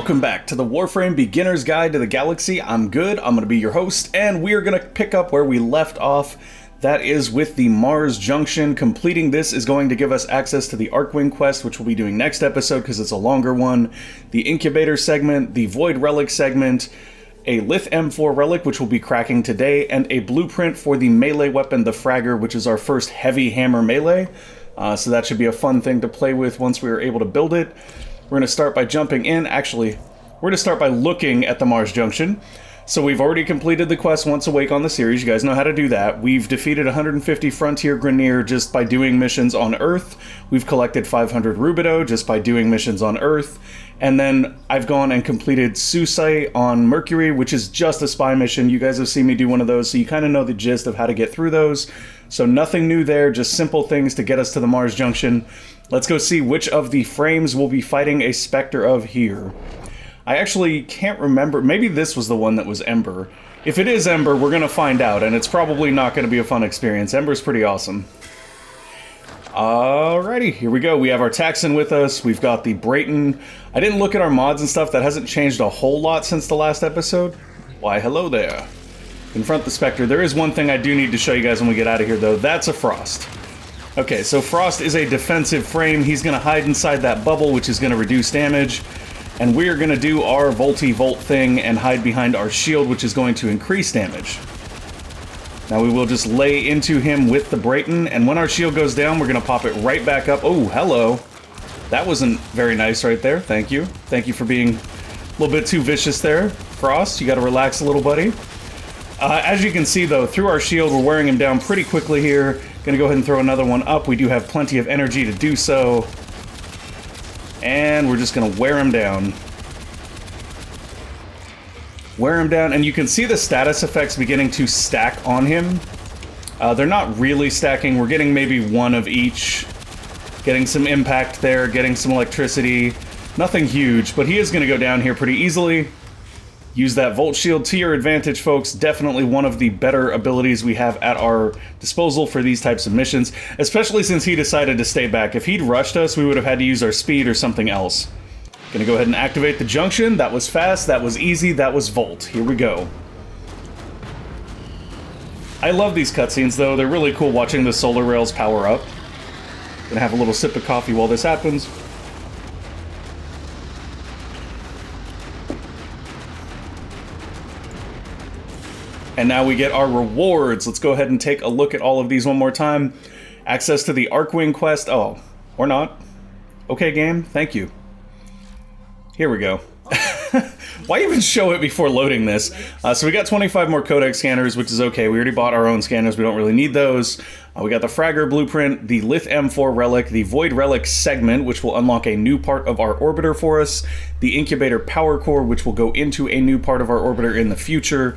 welcome back to the Warframe Beginner's Guide to the Galaxy. I'm Good, I'm going to be your host, and we're going to pick up where we left off. That is with the Mars Junction. Completing this is going to give us access to the Arcwing quest, which we'll be doing next episode because it's a longer one, the Incubator segment, the Void Relic segment, a Lith M4 Relic, which we'll be cracking today, and a blueprint for the melee weapon, the Fragger, which is our first heavy hammer melee. So that should be a fun thing to play with once we are able to build it. We're going to start by jumping in. Actually, we're going to start by looking at the Mars Junction. So we've already completed the quest Once Awake on the series. You guys know how to do that. We've defeated 150 Frontier Grineer just by doing missions on Earth. We've collected 500 Rubido just by doing missions on Earth. And then I've gone and completed Susai on Mercury, which is just a spy mission. You guys have seen me do one of those, so you kind of know the gist of how to get through those. So nothing new there, just simple things to get us to the Mars Junction. Let's go see which of the frames we'll be fighting a Spectre of here. I actually can't remember. Maybe this was the one that was Ember. If it is Ember, we're going to find out, and it's probably not going to be a fun experience. Ember's pretty awesome. Alrighty, here we go. We have our Taxon with us. We've got the Brayton. I didn't look at our mods and stuff. That hasn't changed a whole lot since the last episode. Why, hello there. Confront the Spectre. There is one thing I do need to show you guys when we get out of here, though. That's a Frost. Okay, so Frost is a defensive frame. He's going to hide inside that bubble, which is going to reduce damage. And we're going to do our Volt thing and hide behind our shield, which is going to increase damage. Now we will just lay into him with the Brayton, and when our shield goes down, we're going to pop it right back up. Oh, hello. That wasn't very nice right there. Thank you. Thank you for being a little bit too vicious there, Frost. You got to relax a little, buddy. As you can see, though, through our shield, we're wearing him down pretty quickly here. Gonna go ahead and throw another one up. We do have plenty of energy to do so. And we're just gonna wear him down. Wear him down, and you can see the status effects beginning to stack on him. They're not really stacking. We're getting maybe one of each. Getting some impact there, getting some electricity. Nothing huge, but he is gonna go down here pretty easily. Use that Volt Shield to your advantage, folks. Definitely one of the better abilities we have at our disposal for these types of missions, especially since he decided to stay back. If he'd rushed us, we would have had to use our speed or something else. Gonna go ahead and activate the junction. That was fast, that was easy, that was Volt. Here we go. I love these cutscenes, though. They're really cool watching the solar rails power up. Gonna have a little sip of coffee while this happens. And now we get our rewards. Let's go ahead and take a look at all of these one more time. Access to the Arcwing quest. Oh, or not. Okay, game. Thank you. Here we go. Why even show it before loading this? So we got 25 more Codex scanners, which is okay. We already bought our own scanners. We don't really need those. We got the Fragger blueprint, the Lith M4 Relic, the Void Relic segment, which will unlock a new part of our orbiter for us, the Incubator Power Core, which will go into a new part of our orbiter in the future,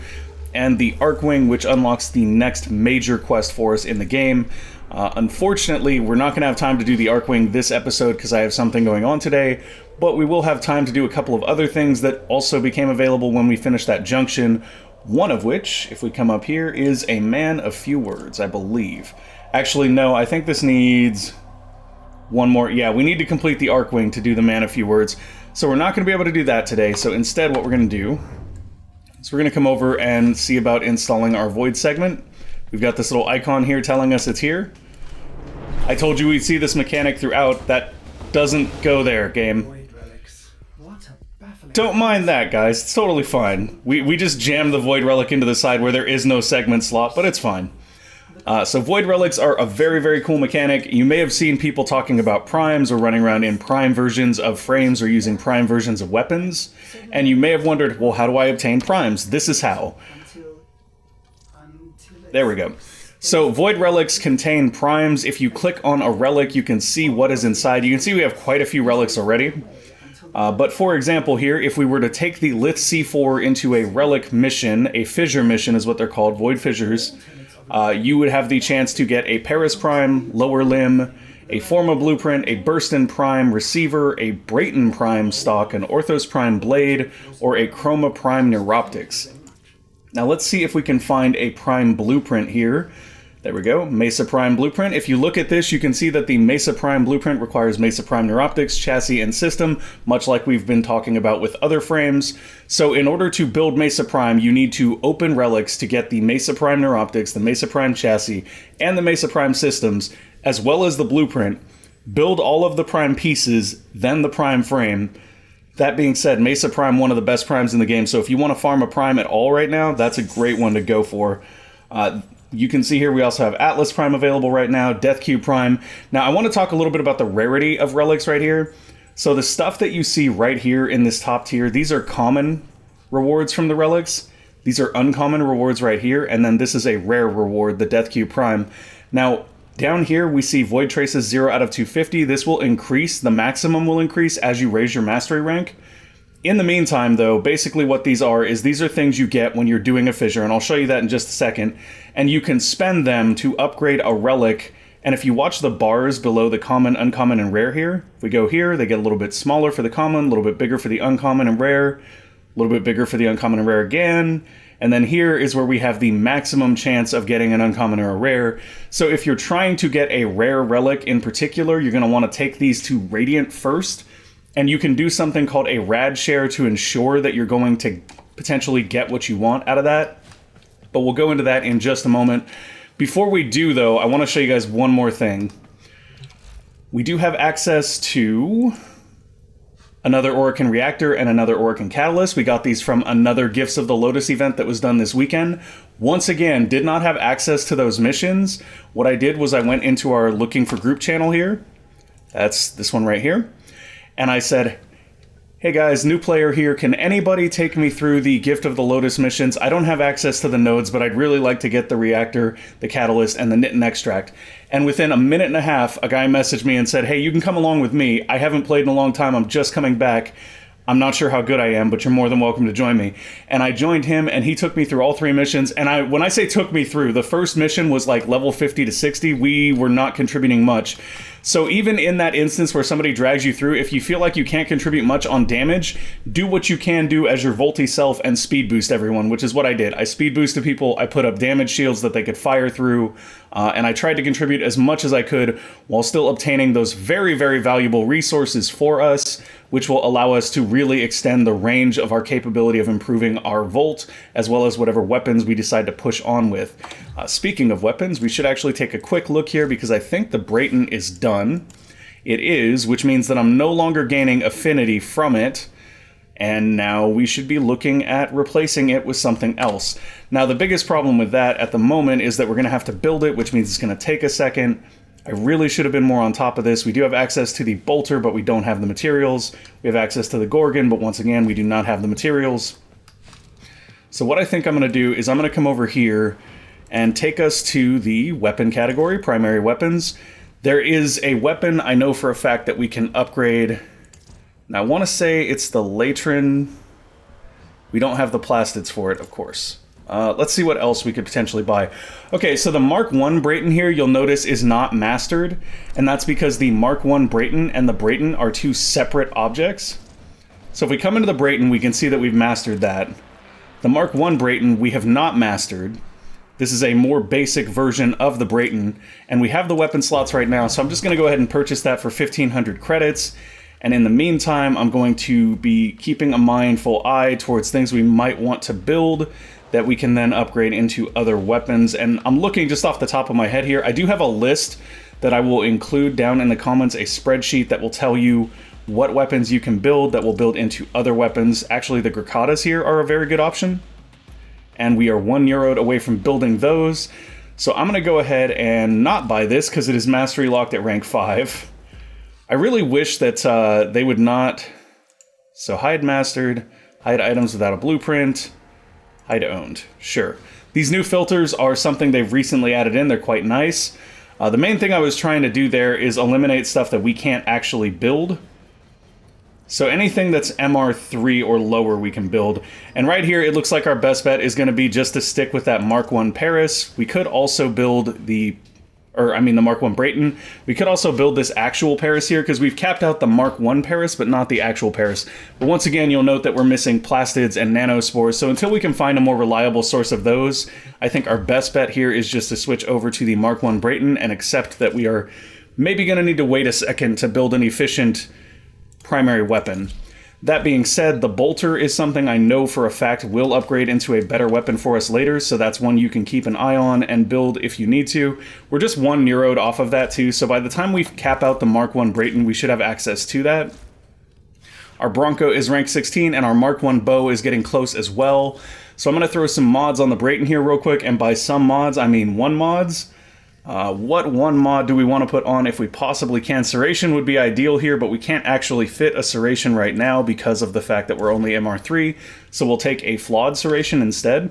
and the Arcwing, which unlocks the next major quest for us in the game. Unfortunately, we're not going to have time to do the Arcwing this episode because I have something going on today, but we will have time to do a couple of other things that also became available when we finished that junction, one of which, if we come up here, is a Man of Few Words, I believe. Actually, no, I think this needs one more. Yeah, we need to complete the Arcwing to do the Man of Few Words, so we're not going to be able to do that today, so instead what we're going to do, so we're going to come over and see about installing our Void segment. We've got this little icon here telling us it's here. I told you we'd see this mechanic throughout. That doesn't go there, game. Void Relics. What a baffling... Don't mind that, guys. It's totally fine. We just jammed the Void Relic into the side where there is no segment slot, but it's fine. So Void Relics are a very, very cool mechanic. You may have seen people talking about primes or running around in prime versions of frames or using prime versions of weapons. And you may have wondered, well, how do I obtain primes? This is how. There we go. So Void Relics contain primes. If you click on a relic, you can see what is inside. You can see we have quite a few relics already. But for example here, if we were to take the Lith C4 into a relic mission, a fissure mission is what they're called, Void Fissures, you would have the chance to get a Paris Prime, Lower Limb, a Forma Blueprint, a Burston Prime Receiver, a Brayton Prime Stock, an Orthos Prime Blade, or a Chroma Prime Neuroptics. Now let's see if we can find a Prime Blueprint here. There we go, Mesa Prime Blueprint. If you look at this, you can see that the Mesa Prime Blueprint requires Mesa Prime Neuroptics, chassis, and system, much like we've been talking about with other frames. So in order to build Mesa Prime, you need to open relics to get the Mesa Prime Neuroptics, the Mesa Prime chassis, and the Mesa Prime systems, as well as the blueprint, build all of the Prime pieces, then the Prime frame. That being said, Mesa Prime, one of the best primes in the game, so if you want to farm a prime at all right now, that's a great one to go for. You can see here we also have Atlas Prime available right now, Death Cube Prime. Now I want to talk a little bit about the Rarity of Relics right here. So the stuff that you see right here in this top tier, these are common rewards from the relics. These are uncommon rewards right here, and then this is a rare reward, the Death Cube Prime. Now, down here we see Void Traces 0 out of 250. This will increase, the maximum will increase as you raise your mastery rank. In the meantime, though, basically what these are is these are things you get when you're doing a fissure, and I'll show you that in just a second, and you can spend them to upgrade a relic. And if you watch the bars below the common, uncommon, and rare here, if we go here, they get a little bit smaller for the common, a little bit bigger for the uncommon and rare, a little bit bigger for the uncommon and rare again, and then here is where we have the maximum chance of getting an uncommon or a rare. So if you're trying to get a rare relic in particular, you're going to want to take these to Radiant first, and you can do something called a rad share to ensure that you're going to potentially get what you want out of that. But we'll go into that in just a moment. Before we do, though, I want to show you guys one more thing. We do have access to another Orokin Reactor and another Orokin Catalyst. We got these from another Gifts of the Lotus event that was done this weekend. Once again, did not have access to those missions. What I did was I went into our Looking for Group channel here. That's this one right here. And I said, hey guys, new player here, can anybody take me through the Gift of the Lotus missions? I don't have access to the nodes, but I'd really like to get the Reactor, the Catalyst, and the Knit and Extract. And within a minute and a half, a guy messaged me and said, hey, you can come along with me. I haven't played in a long time, I'm just coming back. I'm not sure how good I am, but you're more than welcome to join me. And I joined him, and he took me through all 3 missions. And when I say took me through, the first mission was like level 50 to 60. We were not contributing much. So even in that instance where somebody drags you through, if you feel like you can't contribute much on damage, do what you can do as your Volty self and speed boost everyone, which is what I did. I speed boosted people, I put up damage shields that they could fire through, and I tried to contribute as much as I could while still obtaining those very, very valuable resources for us, which will allow us to really extend the range of our capability of improving our Volt, as well as whatever weapons we decide to push on with. Speaking of weapons, we should actually take a quick look here because I think the Brayton is done. It is, which means that I'm no longer gaining affinity from it, and now we should be looking at replacing it with something else. Now, the biggest problem with that at the moment is that we're going to have to build it, which means it's going to take a second. I really should have been more on top of this. We do have access to the Bolter, but we don't have the materials. We have access to the Gorgon, but once again, we do not have the materials. So what I think I'm going to do is I'm going to come over here and take us to the weapon category, primary weapons. There is a weapon I know for a fact that we can upgrade. Now, I want to say it's the Latron. We don't have the plastids for it, of course. Let's see what else we could potentially buy. Okay, so the Mark I Brayton here, you'll notice, is not mastered, and that's because the Mark I Brayton and the Brayton are 2 separate objects. So if we come into the Brayton, we can see that we've mastered that. The Mark I Brayton we have not mastered. This is a more basic version of the Brayton, and we have the weapon slots right now, so I'm just going to go ahead and purchase that for 1,500 credits. And in the meantime, I'm going to be keeping a mindful eye towards things we might want to build that we can then upgrade into other weapons. And I'm looking just off the top of my head here. I do have a list that I will include down in the comments, a spreadsheet that will tell you what weapons you can build that will build into other weapons. Actually, the Grakatas here are a very good option, and we are €1 away from building those. So I'm going to go ahead and not buy this because it is mastery locked at rank 5. I really wish that they would not. So hide mastered, hide items without a blueprint, hide owned. Sure. These new filters are something they've recently added in. They're quite nice. The main thing I was trying to do there is eliminate stuff that we can't actually build. So anything that's MR3 or lower we can build. And right here, it looks like our best bet is going to be just to stick with that Mark I Paris. We could also build the or I mean the Mark 1 Brayton. We could also build this actual Paris here, because we've capped out the Mark 1 Paris, but not the actual Paris. But once again, you'll note that we're missing plastids and nanospores, so until we can find a more reliable source of those, I think our best bet here is just to switch over to the Mark 1 Brayton and accept that we are maybe going to need to wait a second to build an efficient primary weapon. That being said, the bolter is something I know for a fact will upgrade into a better weapon for us later, so that's one you can keep an eye on and build if you need to. We're just one neuroed off of that too, so by the time we cap out the Mark 1 Brayton, we should have access to that. Our Bronco is rank 16, and our Mark 1 bow is getting close as well. So I'm going to throw some mods on the Brayton here real quick, and by some mods, I mean one mods. What one mod do we want to put on if we possibly can? Serration would be ideal here, but we can't actually fit a Serration right now because of the fact that we're only MR3, so we'll take a flawed Serration instead.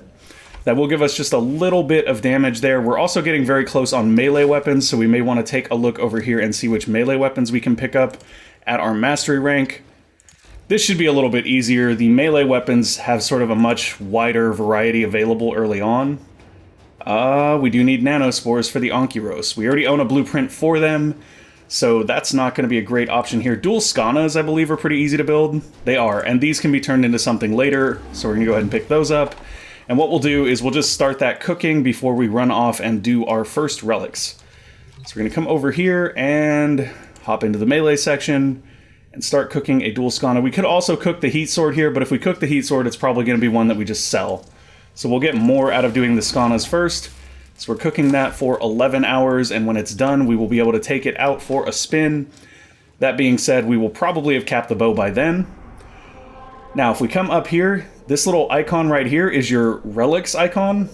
That will give us just a little bit of damage there. We're also getting very close on melee weapons, so we may want to take a look over here and see which melee weapons we can pick up at our mastery rank. This should be a little bit easier. The melee weapons have sort of a much wider variety available early on. We do need nanospores for the Onkyros. We already own a blueprint for them, so that's not going to be a great option here. Dual Skanas, I believe, are pretty easy to build. They are, and these can be turned into something later, so we're going to go ahead and pick those up. And what we'll do is we'll just start that cooking before we run off and do our first relics. So we're going to come over here and hop into the melee section and start cooking a dual Skana. We could also cook the heat sword here, but if we cook the heat sword, it's probably going to be one that we just sell. So we'll get more out of doing the Skanas first. So we're cooking that for 11 hours, and when it's done, we will be able to take it out for a spin. That being said, we will probably have capped the bow by then. Now, if we come up here, this little icon right here is your Relics icon.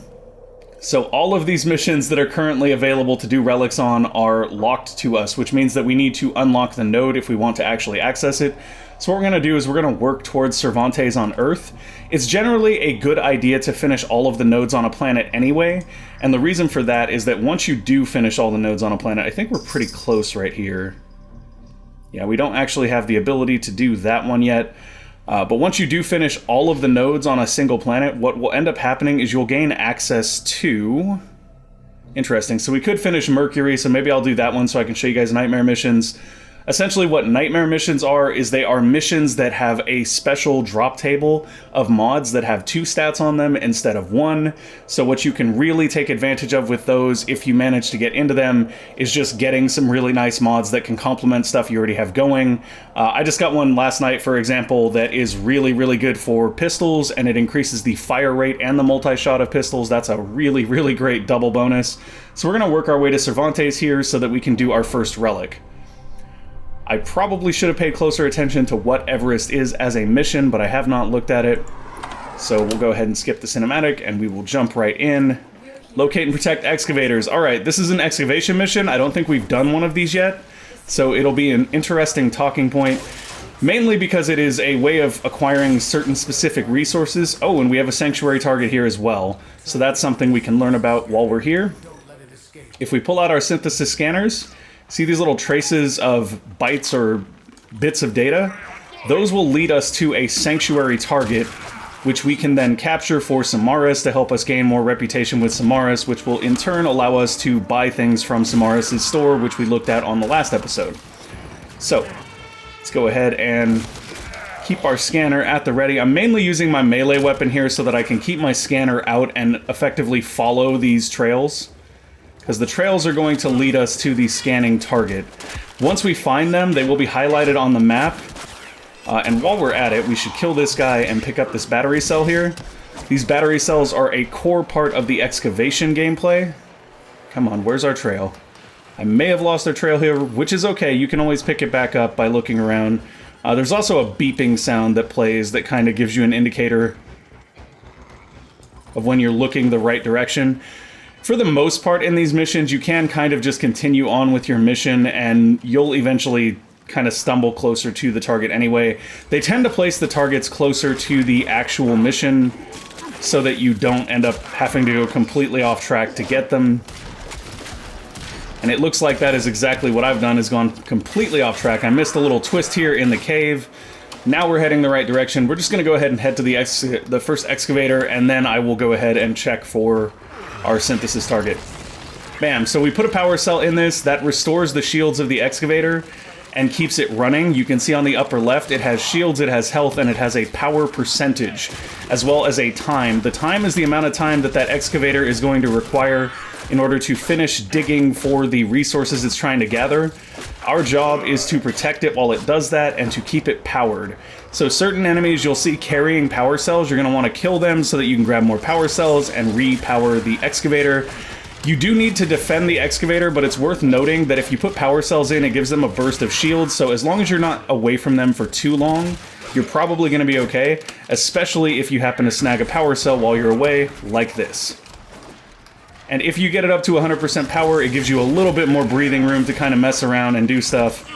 So all of these missions that are currently available to do Relics on are locked to us, which means that we need to unlock the node if we want to actually access it. So what we're going to do is we're going to work towards Cervantes on Earth. It's generally a good idea to finish all of the nodes on a planet anyway, and the reason for that is that once you do finish all the nodes on a planet, I think we're pretty close right here. Yeah, we don't actually have the ability to do that one yet, but once you do finish all of the nodes on a single planet, what will end up happening is you'll gain access to... Interesting, so we could finish Mercury, so maybe I'll do that one so I can show you guys Nightmare missions. Essentially what Nightmare missions are is they are missions that have a special drop table of mods that have 2 stats on them instead of 1. So what you can really take advantage of with those, if you manage to get into them, is just getting some really nice mods that can complement stuff you already have going. I just got one last night, for example, that is really, really good for pistols, and it increases the fire rate and the multi-shot of pistols. That's a really, really great double bonus. So we're going to work our way to Cervantes here so that we can do our first relic. I probably should have paid closer attention to what Everest is as a mission, but I have not looked at it. So we'll go ahead and skip the cinematic, and we will jump right in. Locate and protect excavators. Alright, this is an excavation mission. I don't think we've done one of these yet, so it'll be an interesting talking point, mainly because it is a way of acquiring certain specific resources. Oh, and we have a sanctuary target here as well, so that's something we can learn about while we're here. If we pull out our synthesis scanners, see these little traces of bytes or bits of data? Those will lead us to a sanctuary target, which we can then capture for Samaras to help us gain more reputation with Samaras, which will in turn allow us to buy things from Samaras' store, which we looked at on the last episode. So, let's go ahead and keep our scanner at the ready. I'm mainly using my melee weapon here so that I can keep my scanner out and effectively follow these trails, because the trails are going to lead us to the scanning target. Once we find them, they will be highlighted on the map, and while we're at it, we should kill this guy and pick up this battery cell here. These battery cells are a core part of the excavation gameplay. Come on, where's our trail? I may have lost our trail here, which is okay. You can always pick it back up by looking around. There's also a beeping sound that plays that kind of gives you an indicator of when you're looking the right direction. For the most part in these missions, you can kind of just continue on with your mission, and you'll eventually kind of stumble closer to the target anyway. They tend to place the targets closer to the actual mission so that you don't end up having to go completely off track to get them. And it looks like that is exactly what I've done, is gone completely off track. I missed a little twist here in the cave. Now we're heading the right direction. We're just going to go ahead and head to the first excavator, and then I will go ahead and check for our synthesis target. Bam, so we put a power cell in this that restores the shields of the excavator and keeps it running. You can see on the upper left, it has shields, it has health, and it has a power percentage, as well as a time. The time is the amount of time that that excavator is going to require in order to finish digging for the resources it's trying to gather. Our job is to protect it while it does that and to keep it powered. So certain enemies you'll see carrying power cells, you're going to want to kill them so that you can grab more power cells and repower the excavator. You do need to defend the excavator, but it's worth noting that if you put power cells in, it gives them a burst of shields, so as long as you're not away from them for too long, you're probably going to be okay, especially if you happen to snag a power cell while you're away, like this. And if you get it up to 100% power, it gives you a little bit more breathing room to kind of mess around and do stuff.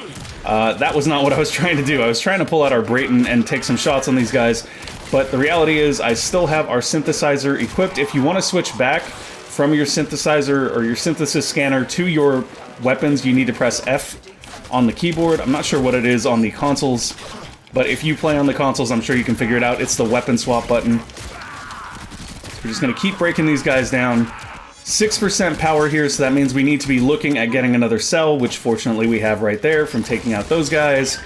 That was not what I was trying to do. I was trying to pull out our Brayton and take some shots on these guys, but the reality is I still have our synthesizer equipped. If you want to switch back from your synthesizer or your synthesis scanner to your weapons, you need to press F on the keyboard. I'm not sure what it is on the consoles, but if you play on the consoles, I'm sure you can figure it out. It's the weapon swap button. We're just going to keep breaking these guys down. 6% power here, so that means we need to be looking at getting another cell, which fortunately we have right there from taking out those guys.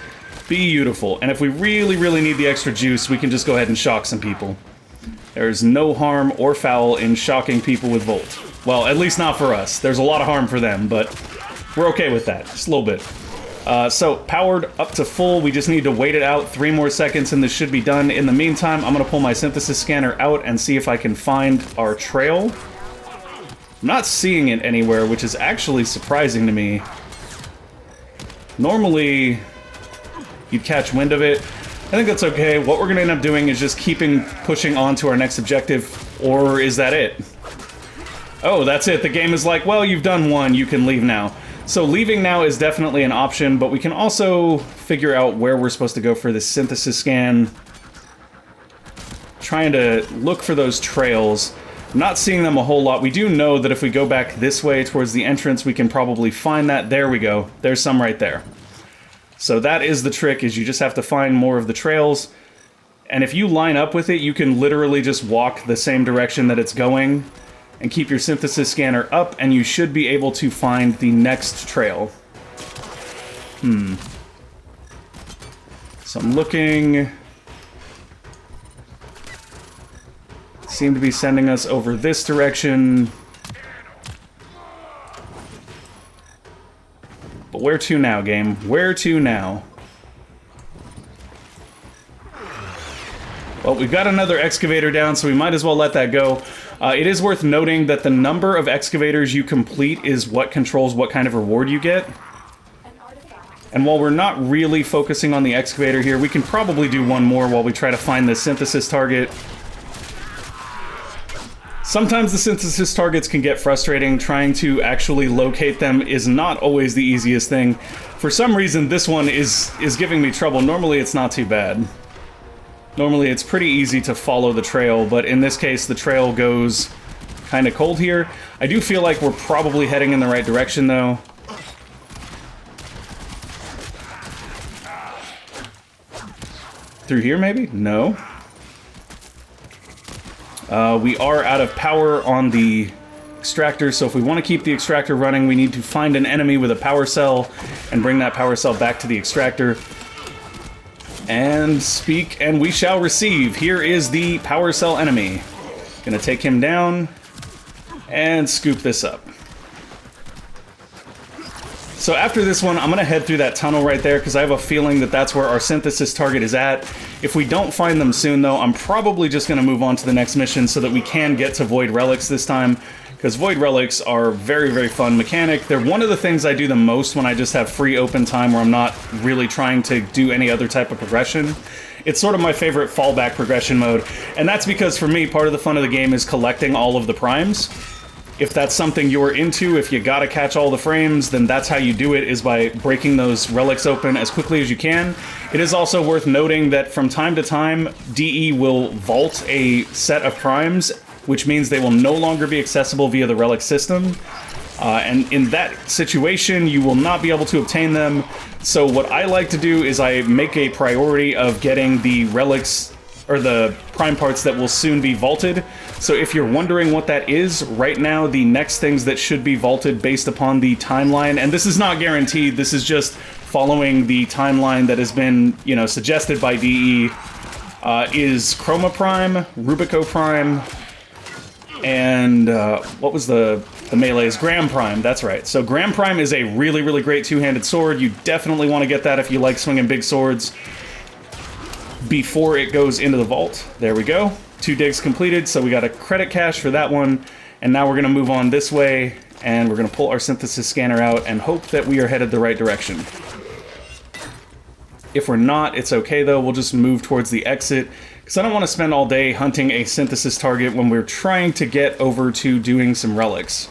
Beautiful. And if we really, really need the extra juice, we can just go ahead and shock some people. There's no harm or foul in shocking people with Volt. Well, at least not for us. There's a lot of harm for them, but we're okay with that. Just a little bit. So, powered up to full. We just need to wait it out 3 more seconds and this should be done. In the meantime, I'm going to pull my synthesis scanner out and see if I can find our trail. I'm not seeing it anywhere, which is actually surprising to me. Normally, you'd catch wind of it. I think that's okay. What we're going to end up doing is just pushing on to our next objective, or is that it? Oh, that's it. The game is like, well, you've done one, you can leave now. So leaving now is definitely an option, but we can also figure out where we're supposed to go for this synthesis scan. Trying to look for those trails. I'm not seeing them a whole lot. We do know that if we go back this way towards the entrance, we can probably find that. There we go. There's some right there. So that is the trick, is you just have to find more of the trails. And if you line up with it, you can literally just walk the same direction that it's going and keep your synthesis scanner up, and you should be able to find the next trail. So I'm looking... Seem to be sending us over this direction. But where to now, game? Where to now? Well, we've got another excavator down, so we might as well let that go. It is worth noting that the number of excavators you complete is what controls what kind of reward you get. And while we're not really focusing on the excavator here, we can probably do one more while we try to find the synthesis target. Sometimes the synthesis targets can get frustrating. Trying to actually locate them is not always the easiest thing. For some reason, this one is giving me trouble. Normally, it's not too bad. Normally, it's pretty easy to follow the trail, but in this case, the trail goes kind of cold here. I do feel like we're probably heading in the right direction, though. Through here, maybe? No. We are out of power on the extractor, so if we want to keep the extractor running, we need to find an enemy with a power cell and bring that power cell back to the extractor. And speak, and we shall receive. Here is the power cell enemy. Gonna take him down and scoop this up. So after this one, I'm gonna head through that tunnel right there because I have a feeling that that's where our synthesis target is at. If we don't find them soon, though, I'm probably just gonna move on to the next mission so that we can get to Void Relics this time, because Void Relics are very, very fun mechanic. They're one of the things I do the most when I just have free open time where I'm not really trying to do any other type of progression. It's sort of my favorite fallback progression mode, and that's because for me, part of the fun of the game is collecting all of the primes. If that's something you're into, if you gotta catch all the frames, then that's how you do it, is by breaking those relics open as quickly as you can. It is also worth noting that from time to time, DE will vault a set of primes, which means they will no longer be accessible via the relic system. And in that situation, you will not be able to obtain them. So what I like to do is I make a priority of getting the relics, or the prime parts that will soon be vaulted, So if you're wondering what that is, right now the next things that should be vaulted based upon the timeline, and this is not guaranteed, this is just following the timeline that has been, you know, suggested by DE, is Chroma Prime, Rubico Prime, and what was the melee's? Gram Prime, that's right. So Gram Prime is a really, really great two-handed sword. You definitely want to get that if you like swinging big swords before it goes into the vault. There we go. 2 digs completed, so we got a credit cache for that one. And now we're going to move on this way, and we're going to pull our synthesis scanner out and hope that we are headed the right direction. If we're not, it's okay though. We'll just move towards the exit, because I don't want to spend all day hunting a synthesis target when we're trying to get over to doing some relics.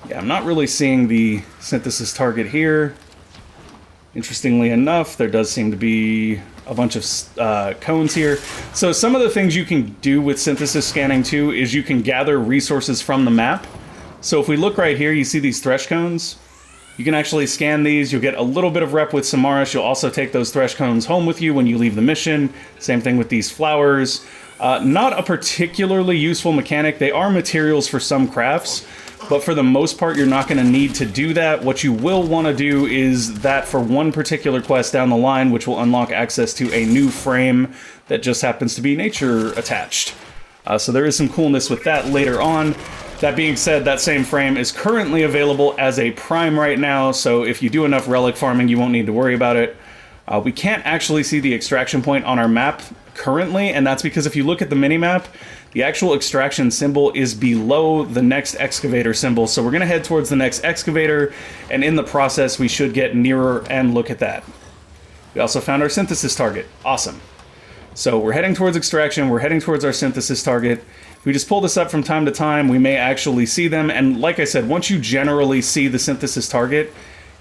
Yeah, I'm not really seeing the synthesis target here. Interestingly enough, there does seem to be a bunch of cones here. So some of the things you can do with synthesis scanning too is you can gather resources from the map. So if we look right here, you see these thresh cones. You can actually scan these. You'll get a little bit of rep with Samaras. You'll also take those thresh cones home with you when you leave the mission. Same thing with these flowers. Not a particularly useful mechanic. They are materials for some crafts, but for the most part, you're not going to need to do that. What you will want to do is that for one particular quest down the line, which will unlock access to a new frame that just happens to be nature attached. So there is some coolness with that later on. That being said, that same frame is currently available as a prime right now, so if you do enough relic farming, you won't need to worry about it. We can't actually see the extraction point on our map currently, and that's because if you look at the minimap, the actual extraction symbol is below the next excavator symbol, so we're going to head towards the next excavator, and in the process, we should get nearer and look at that. We also found our synthesis target. Awesome. So we're heading towards extraction, we're heading towards our synthesis target. If we just pull this up from time to time, we may actually see them, and like I said, once you generally see the synthesis target,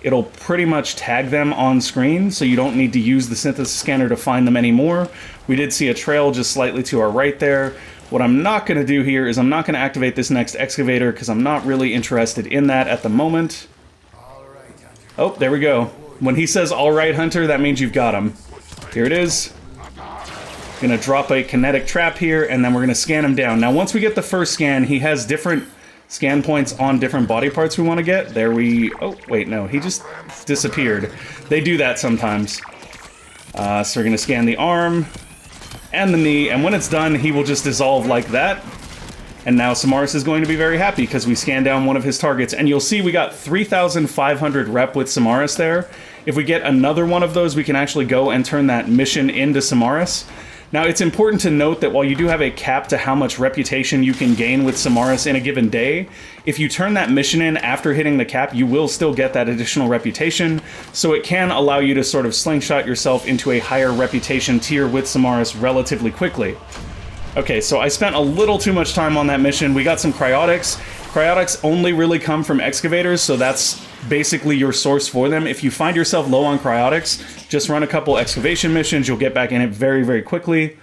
it'll pretty much tag them on screen, so you don't need to use the synthesis scanner to find them anymore. We did see a trail just slightly to our right there. What I'm not going to do here is I'm not going to activate this next excavator, because I'm not really interested in that at the moment. Oh, there we go. When he says, "All right, Hunter," that means you've got him. Here it is. Gonna drop a kinetic trap here, and then we're gonna scan him down. Now, once we get the first scan, he has different scan points on different body parts we want to get. There we... Oh, wait, no, he just disappeared. They do that sometimes. So we're gonna scan the arm and the knee, and when it's done, he will just dissolve like that. And now Samaras is going to be very happy because we scanned down one of his targets, and you'll see we got 3,500 rep with Samaras there. If we get another one of those, we can actually go and turn that mission into Samaras. Now, it's important to note that while you do have a cap to how much reputation you can gain with Samaras in a given day, if you turn that mission in after hitting the cap, you will still get that additional reputation, so it can allow you to sort of slingshot yourself into a higher reputation tier with Samaras relatively quickly. Okay, so I spent a little too much time on that mission. We got some Cryonics. Cryonics only really come from excavators, so that's basically your source for them. If you find yourself low on Cryonics, just run a couple excavation missions. You'll get back in it very, very quickly.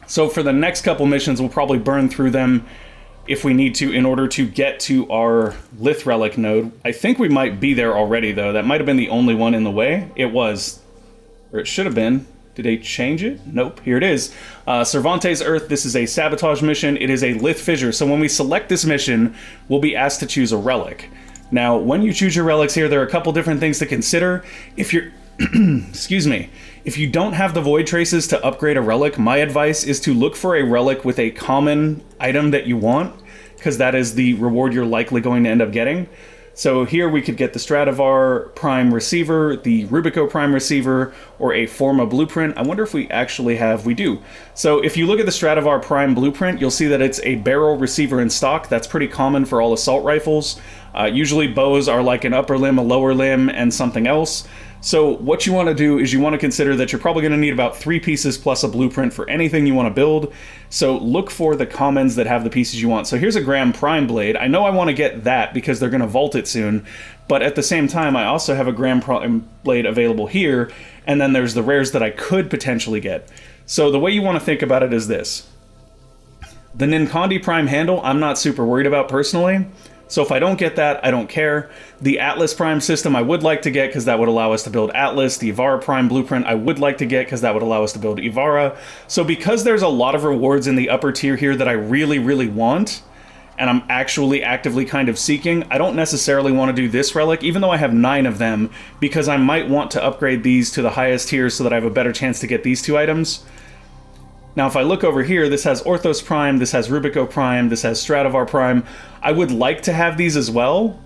So for the next couple missions, we'll probably burn through them if we need to in order to get to our Lith Relic node. I think we might be there already, though. That might have been the only one in the way. It was. Or it should have been. Did they change it? Nope, here it is. Cervantes Earth, this is a sabotage mission. It is a Lith Fissure. So when we select this mission, we'll be asked to choose a relic. Now, when you choose your relics here, there are a couple different things to consider. If you're, excuse me, if you don't have the void traces to upgrade a relic, my advice is to look for a relic with a common item that you want, because that is the reward you're likely going to end up getting. So here we could get the Stradivar Prime Receiver, the Rubico Prime Receiver, or a Forma Blueprint. I wonder if we actually have... We do. So if you look at the Stradivar Prime Blueprint, you'll see that it's a barrel receiver in stock. That's pretty common for all assault rifles. Usually bows are like an upper limb, a lower limb, and something else. So what you want to do is you want to consider that you're probably going to need about 3 pieces plus a blueprint for anything you want to build. So look for the commons that have the pieces you want. So here's a Gram Prime Blade. I know I want to get that because they're going to vault it soon, but at the same time I also have a Gram Prime Blade available here, and then there's the rares that I could potentially get. So the way you want to think about it is this. The Ninkandi Prime Handle I'm not super worried about personally. So if I don't get that, I don't care. The Atlas Prime system I would like to get because that would allow us to build Atlas. The Ivara Prime blueprint I would like to get because that would allow us to build Ivara. So because there's a lot of rewards in the upper tier here that I really, really want, and I'm actually actively kind of seeking, I don't necessarily want to do this relic, even though I have 9 of them, because I might want to upgrade these to the highest tiers so that I have a better chance to get these 2 items. Now, if I look over here, this has Orthos Prime, this has Rubico Prime, this has Stradivar Prime. I would like to have these as well,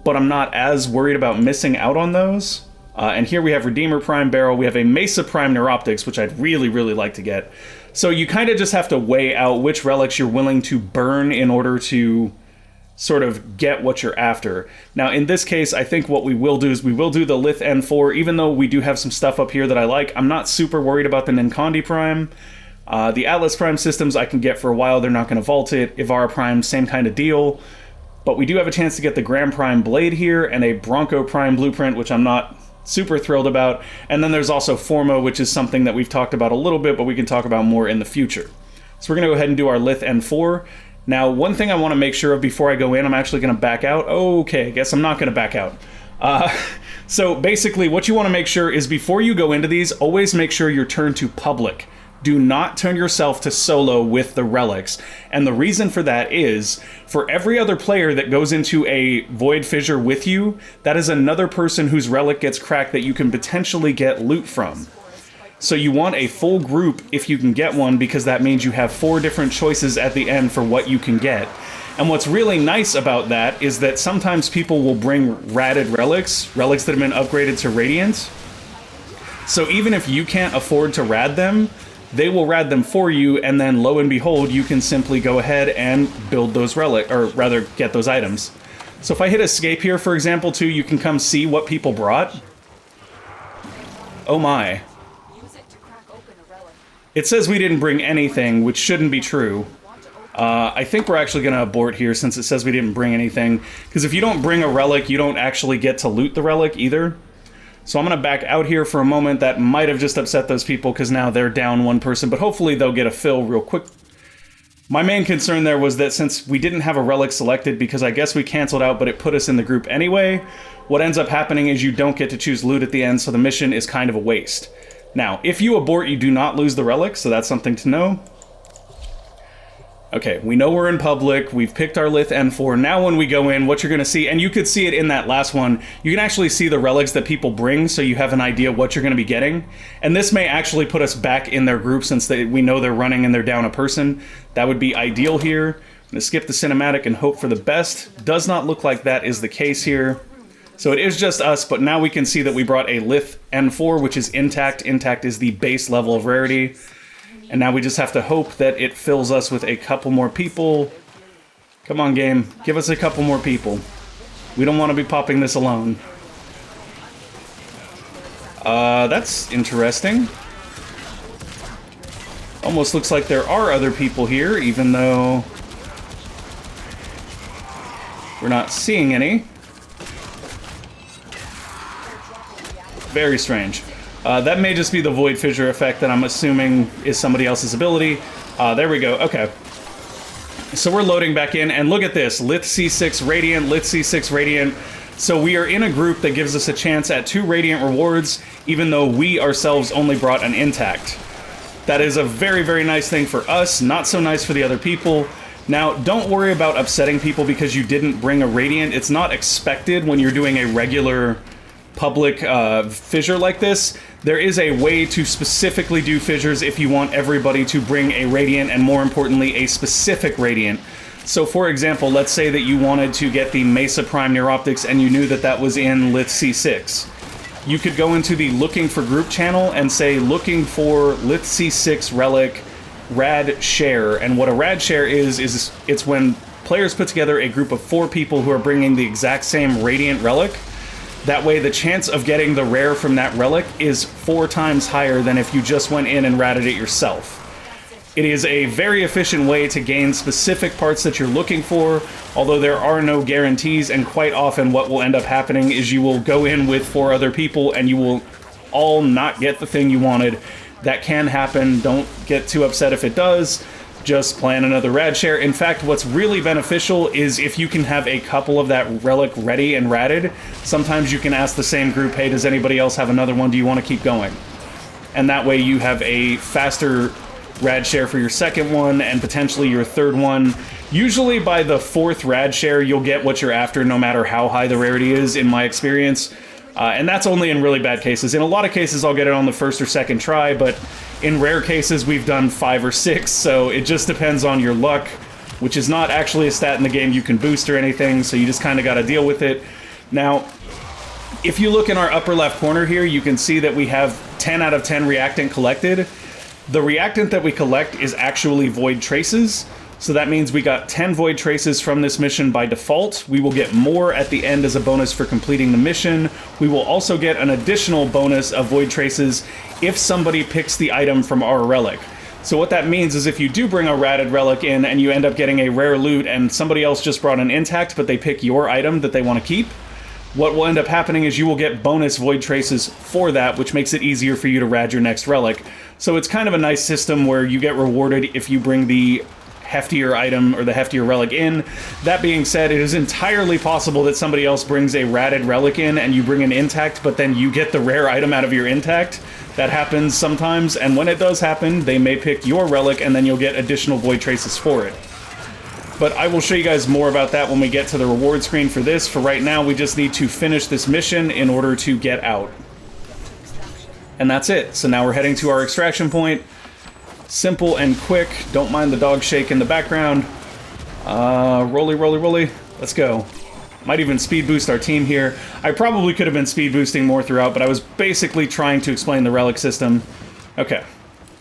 but I'm not as worried about missing out on those. And here we have Redeemer Prime Barrel. We have a Mesa Prime Neuroptics, which I'd really, really like to get. So you kind of just have to weigh out which relics you're willing to burn in order to sort of get what you're after. Now, in this case, I think what we will do is we will do the Lith N4, even though we do have some stuff up here that I like. I'm not super worried about the Ninkandi Prime. The Atlas Prime systems I can get for a while. They're not going to vault it. Ivara Prime, same kind of deal. But we do have a chance to get the Grand Prime Blade here and a Bronco Prime Blueprint, which I'm not super thrilled about. And then there's also Formo, which is something that we've talked about a little bit, but we can talk about more in the future. So we're going to go ahead and do our Lith N4. Now, one thing I want to make sure of before I go in, I'm actually going to back out. Okay, I guess I'm not going to back out. So basically, what you want to make sure is before you go into these, always make sure you're turned to public. Do not turn yourself to solo with the relics. And the reason for that is, for every other player that goes into a Void Fissure with you, that is another person whose relic gets cracked that you can potentially get loot from. So you want a full group if you can get one, because that means you have 4 different choices at the end for what you can get. And what's really nice about that is that sometimes people will bring ratted relics that have been upgraded to Radiant. So even if you can't afford to rad them, they will rad them for you, and then lo and behold, you can simply go ahead and build those relic, or rather get those items. So if I hit escape here, for example, too, you can come see what people brought. Oh my. It says we didn't bring anything, which shouldn't be true. I think we're actually going to abort here since it says we didn't bring anything, because if you don't bring a relic, you don't actually get to loot the relic either. So I'm going to back out here for a moment. That might have just upset those people because now they're down 1 person, but hopefully they'll get a fill real quick. My main concern there was that since we didn't have a relic selected, because I guess we canceled out, but it put us in the group anyway, what ends up happening is you don't get to choose loot at the end, so the mission is kind of a waste. Now, if you abort, you do not lose the relic, so that's something to know. Okay, we know we're in public, we've picked our Lith N4, now when we go in, what you're going to see, and you could see it in that last one, you can actually see the relics that people bring, so you have an idea what you're going to be getting, and this may actually put us back in their group since we know they're running and they're down a person. That would be ideal here. I'm going to skip the cinematic and hope for the best. Does not look like that is the case here. So it is just us, but now we can see that we brought a Lith N4, which is intact. Intact is the base level of rarity. And now we just have to hope that it fills us with a couple more people. Come on, game. Give us a couple more people. We don't want to be popping this alone. That's interesting. Almost looks like there are other people here, even though we're not seeing any. Very strange. That may just be the Void Fissure effect that I'm assuming is somebody else's ability. There we go. Okay. So we're loading back in, and look at this. Lith C6 Radiant, Lith C6 Radiant. So we are in a group that gives us a chance at 2 Radiant rewards, even though we ourselves only brought an intact. That is a very, very nice thing for us, not so nice for the other people. Now, don't worry about upsetting people because you didn't bring a Radiant. It's not expected when you're doing a regular public fissure like this. There is a way to specifically do fissures if you want everybody to bring a Radiant, and more importantly, a specific Radiant. So for example, let's say that you wanted to get the Mesa Prime Neuroptics and you knew that that was in Lith C6. You could go into the looking for group channel and say looking for Lith C6 Relic Rad Share, and what a Rad Share is it's when players put together a group of 4 people who are bringing the exact same Radiant Relic. That way the chance of getting the rare from that relic is 4 times higher than if you just went in and ratted it yourself. It is a very efficient way to gain specific parts that you're looking for, although there are no guarantees, and quite often what will end up happening is you will go in with 4 other people and you will all not get the thing you wanted. That can happen. Don't get too upset if it does. just plan another rad share. In fact, what's really beneficial is if you can have a couple of that relic ready and ratted, sometimes you can ask the same group, hey, does anybody else have another one? Do you want to keep going? And that way you have a faster rad share for your second one and potentially your third one. Usually by the fourth rad share, you'll get what you're after no matter how high the rarity is, in my experience. And that's only in really bad cases. In a lot of cases, I'll get it on the first or second try, but in rare cases, we've done 5 or 6, so it just depends on your luck, which is not actually a stat in the game you can boost or anything, so you just kind of got to deal with it. Now, if you look in our upper left corner here, you can see that we have 10 out of 10 reactant collected. The reactant that we collect is actually void traces, so that means we got 10 void traces from this mission by default. We will get more at the end as a bonus for completing the mission. We will also get an additional bonus of void traces if somebody picks the item from our relic. So what that means is if you do bring a ratted relic in and you end up getting a rare loot and somebody else just brought an intact but they pick your item that they want to keep, what will end up happening is you will get bonus void traces for that, which makes it easier for you to rad your next relic. So it's kind of a nice system where you get rewarded if you bring the heftier item or the heftier relic in. That being said, it is entirely possible that somebody else brings a ratted relic in and you bring an intact, but then you get the rare item out of your intact. That happens sometimes, and when it does happen, they may pick your relic and then you'll get additional void traces for it. But I will show you guys more about that when we get to the reward screen for this. For right now, we just need to finish this mission in order to get out. And that's it. So now we're heading to our extraction point. Simple and quick. Don't mind the dog shake in the background. Rolly, rolly, rolly. Let's go. Might even speed boost our team here. I probably could have been speed boosting more throughout, but I was basically trying to explain the relic system. Okay.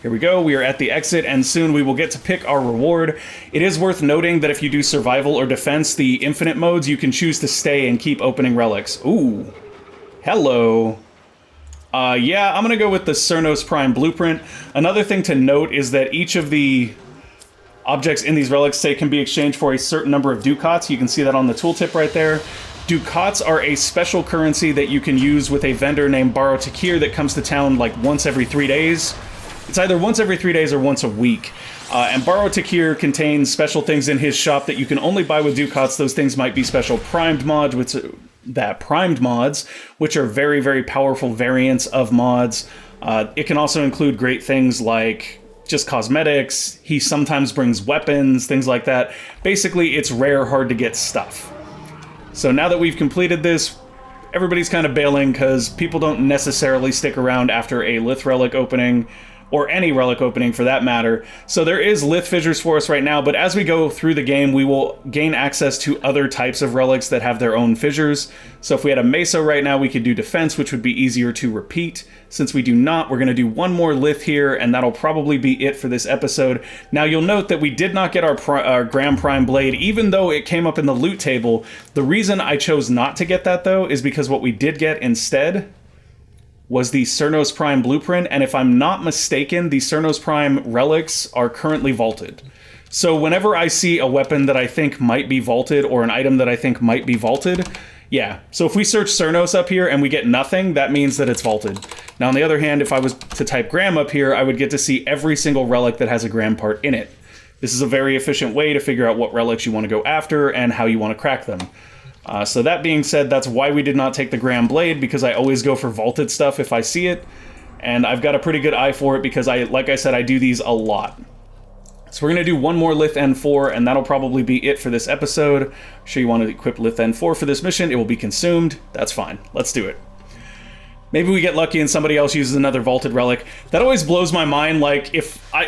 Here we go. We are at the exit, and soon we will get to pick our reward. It is worth noting that if you do survival or defense, the infinite modes, you can choose to stay and keep opening relics. Ooh. Hello. Yeah, I'm going to go with the Cernos Prime Blueprint. Another thing to note is that each of the objects in these relics say can be exchanged for a certain number of ducats. You can see that on the tooltip right there. Ducats are a special currency that you can use with a vendor named Baro Takir that comes to town like once every 3 days. It's either once every 3 days or once a week. And Baro Takir contains special things in his shop that you can only buy with ducats. Those things might be special primed mods, which are very, very powerful variants of mods. It can also include great things like just cosmetics. He sometimes brings weapons, things like that. Basically, it's rare, hard to get stuff. So now that we've completed this, everybody's kind of bailing because people don't necessarily stick around after a Lith Relic opening, or any relic opening for that matter. So there is Lith fissures for us right now, but as we go through the game, we will gain access to other types of relics that have their own fissures. So if we had a Mesa right now, we could do defense, which would be easier to repeat. Since we do not, we're going to do one more Lith here, and that'll probably be it for this episode. Now you'll note that we did not get our Grand Prime Blade, even though it came up in the loot table. The reason I chose not to get that, though, is because what we did get instead was the Cernos Prime Blueprint, and if I'm not mistaken, the Cernos Prime relics are currently vaulted. So whenever I see a weapon that I think might be vaulted, or an item that I think might be vaulted, yeah. So if we search Cernos up here and we get nothing, that means that it's vaulted. Now on the other hand, if I was to type Gram up here, I would get to see every single relic that has a Gram part in it. This is a very efficient way to figure out what relics you want to go after and how you want to crack them. So that being said, that's why we did not take the Gram Blade, because I always go for vaulted stuff if I see it, and I've got a pretty good eye for it because, like I said, I do these a lot. So we're going to do one more Lith N4, and that'll probably be it for this episode. I'm sure you want to equip Lith N4 for this mission. It will be consumed. That's fine. Let's do it. Maybe we get lucky and somebody else uses another vaulted relic. That always blows my mind. Like,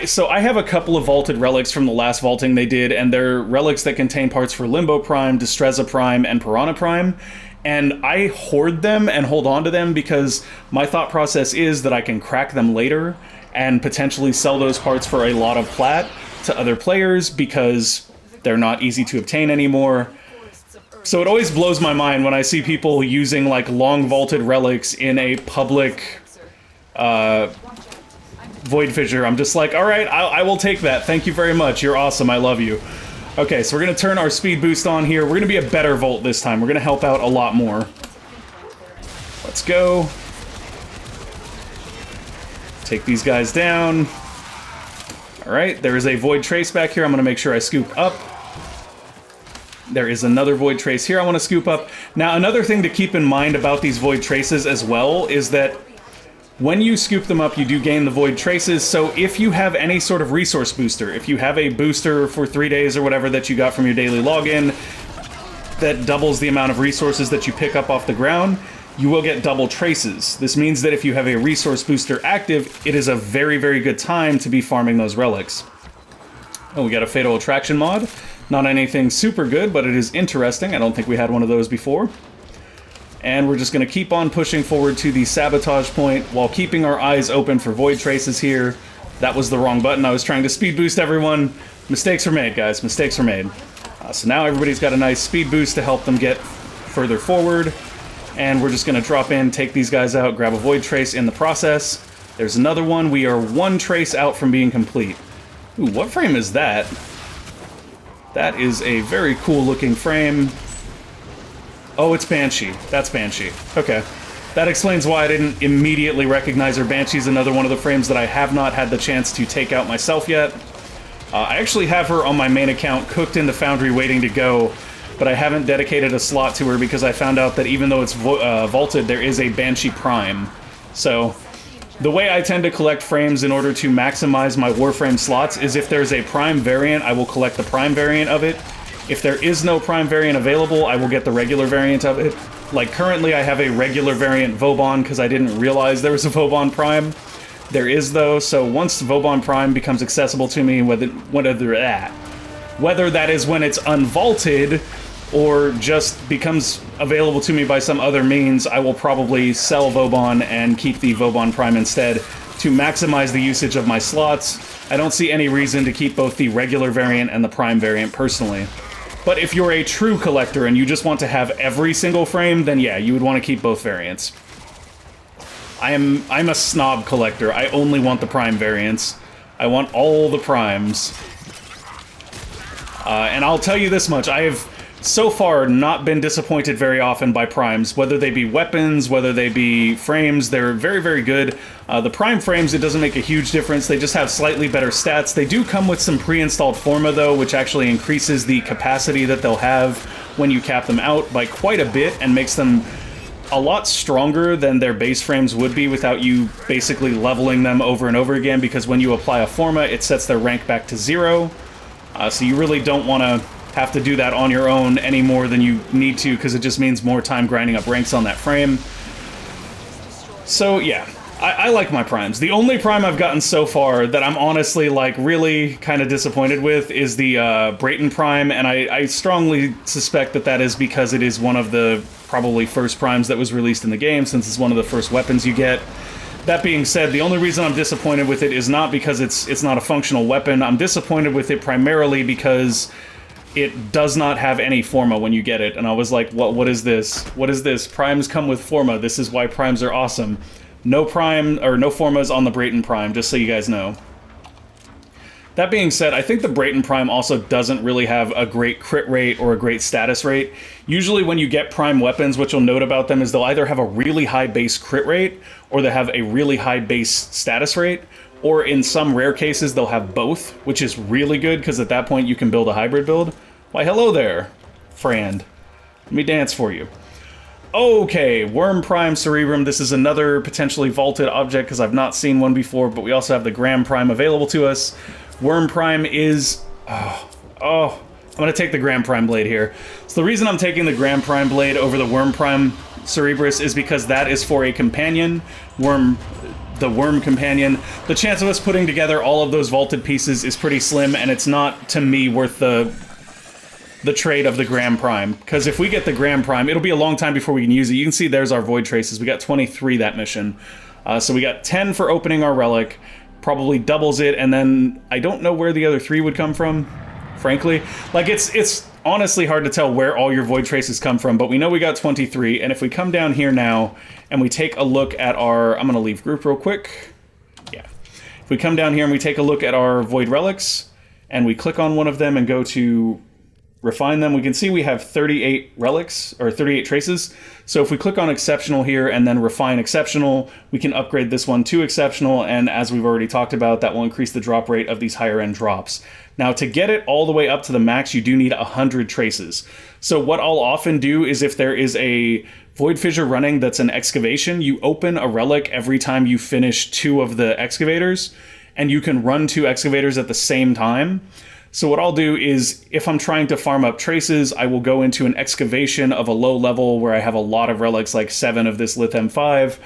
so I have a couple of vaulted relics from the last vaulting they did, and they're relics that contain parts for Limbo Prime, Destreza Prime, and Piranha Prime. And I hoard them and hold on to them because my thought process is that I can crack them later and potentially sell those parts for a lot of plat to other players because they're not easy to obtain anymore. So it always blows my mind when I see people using like long vaulted relics in a public void fissure. I'm just like, all right, I will take that. Thank you very much. You're awesome. I love you. Okay, so we're going to turn our speed boost on here. We're going to be a better Volt this time. We're going to help out a lot more. Let's go. Take these guys down. All Alright, there is a Void Trace back here. I'm going to make sure I scoop up. There is another Void Trace here I want to scoop up. Now, another thing to keep in mind about these Void Traces as well is that when you scoop them up, you do gain the Void Traces, so if you have any sort of resource booster, if you have a booster for 3 days or whatever that you got from your daily login that doubles the amount of resources that you pick up off the ground, you will get double traces. This means that if you have a resource booster active, it is a very, very good time to be farming those relics. Oh, we got a Fatal Attraction mod. Not anything super good, but it is interesting. I don't think we had one of those before. And we're just going to keep on pushing forward to the sabotage point while keeping our eyes open for Void Traces here. That was the wrong button. I was trying to speed boost everyone. Mistakes were made, guys. Mistakes were made. So now everybody's got a nice speed boost to help them get further forward. And we're just going to drop in, take these guys out, grab a Void Trace in the process. There's another one. We are 1 trace out from being complete. Ooh, what frame is that? That is a very cool looking frame. Oh, it's Banshee. That's Banshee. Okay. That explains why I didn't immediately recognize her. Banshee's another one of the frames that I have not had the chance to take out myself yet. I actually have her on my main account cooked into Foundry waiting to go, but I haven't dedicated a slot to her because I found out that even though it's vaulted, there is a Banshee Prime. So, the way I tend to collect frames in order to maximize my Warframe slots is if there's a Prime variant, I will collect the Prime variant of it. If there is no Prime variant available, I will get the regular variant of it. Like, currently I have a regular variant Vauban because I didn't realize there was a Vauban Prime. There is, though, so once Vauban Prime becomes accessible to me, whether that is when it's unvaulted or just becomes available to me by some other means, I will probably sell Vauban and keep the Vauban Prime instead to maximize the usage of my slots. I don't see any reason to keep both the regular variant and the Prime variant personally. But if you're a true collector and you just want to have every single frame, then yeah, you would want to keep both variants. I'm a snob collector. I only want the Prime variants. I want all the Primes. And I'll tell you this much, I have so far not been disappointed very often by Primes, whether they be weapons, whether they be frames. They're very, very good. The Prime frames, it doesn't make a huge difference. They just have slightly better stats. They do come with some pre-installed Forma, though, which actually increases the capacity that they'll have when you cap them out by quite a bit and makes them a lot stronger than their base frames would be without you basically leveling them over and over again, because when you apply a Forma, it sets their rank back to 0. So you really don't want to have to do that on your own any more than you need to, because it just means more time grinding up ranks on that frame. So yeah, I like my Primes. The only Prime I've gotten so far that I'm honestly, like, really kind of disappointed with is the Brayton Prime, and I strongly suspect that that is because it is one of the probably first Primes that was released in the game, since it's one of the first weapons you get. That being said, the only reason I'm disappointed with it is not because it's not a functional weapon. I'm disappointed with it primarily because it does not have any Forma when you get it, and I was like, what is this? What is this? Primes come with Forma. This is why Primes are awesome. No Prime, or no Formas on the Brayton Prime, just so you guys know. That being said, I think the Brayton Prime also doesn't really have a great crit rate or a great status rate. Usually when you get Prime weapons, what you'll note about them is they'll either have a really high base crit rate, or they have a really high base status rate, or in some rare cases they'll have both, which is really good, because at that point you can build a hybrid build. Why, hello there, friend. Let me dance for you. Okay, Worm Prime Cerebrum. This is another potentially vaulted object, because I've not seen one before, but we also have the Gram Prime available to us. Worm Prime is... I'm going to take the Gram Prime Blade here. So the reason I'm taking the Gram Prime Blade over the Worm Prime Cerebrus is because that is for a companion, the Worm Companion. The chance of us putting together all of those vaulted pieces is pretty slim, and it's not, to me, worth the trade of the Gram Prime. Because if we get the Gram Prime, it'll be a long time before we can use it. You can see there's our Void Traces. We got 23 that mission. So we got 10 for opening our Relic. Probably doubles it, and then I don't know where the other 3 would come from, frankly. Like, it's honestly hard to tell where all your Void Traces come from, but we know we got 23, and if we come down here now, and we take a look at our... I'm going to leave group real quick. Yeah. If we come down here and we take a look at our Void Relics, and we click on one of them and go to refine them. We can see we have 38 relics, or 38 traces. So if we click on exceptional here and then refine exceptional, we can upgrade this one to exceptional, and as we've already talked about, that will increase the drop rate of these higher end drops. Now to get it all the way up to the max, you do need 100 traces. So what I'll often do is if there is a void fissure running that's an excavation, you open a relic every time you finish 2 of the excavators, and you can run 2 excavators at the same time. So what I'll do is, if I'm trying to farm up traces, I will go into an excavation of a low level where I have a lot of relics, like 7 of this Lith M5,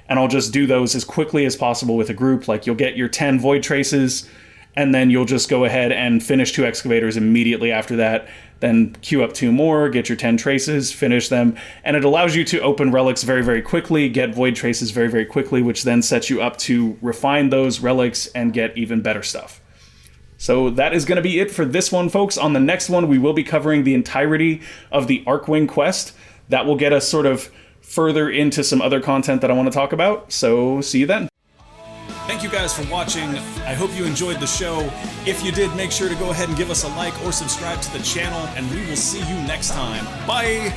and I'll just do those as quickly as possible with a group. Like, you'll get your 10 void traces, and then you'll just go ahead and finish 2 excavators immediately after that, then queue up 2 more, get your 10 traces, finish them, and it allows you to open relics very, very quickly, get void traces very, very quickly, which then sets you up to refine those relics and get even better stuff. So that is going to be it for this one, folks. On the next one, we will be covering the entirety of the Arkwing quest. That will get us sort of further into some other content that I want to talk about. So see you then. Thank you guys for watching. I hope you enjoyed the show. If you did, make sure to go ahead and give us a like or subscribe to the channel, and we will see you next time. Bye!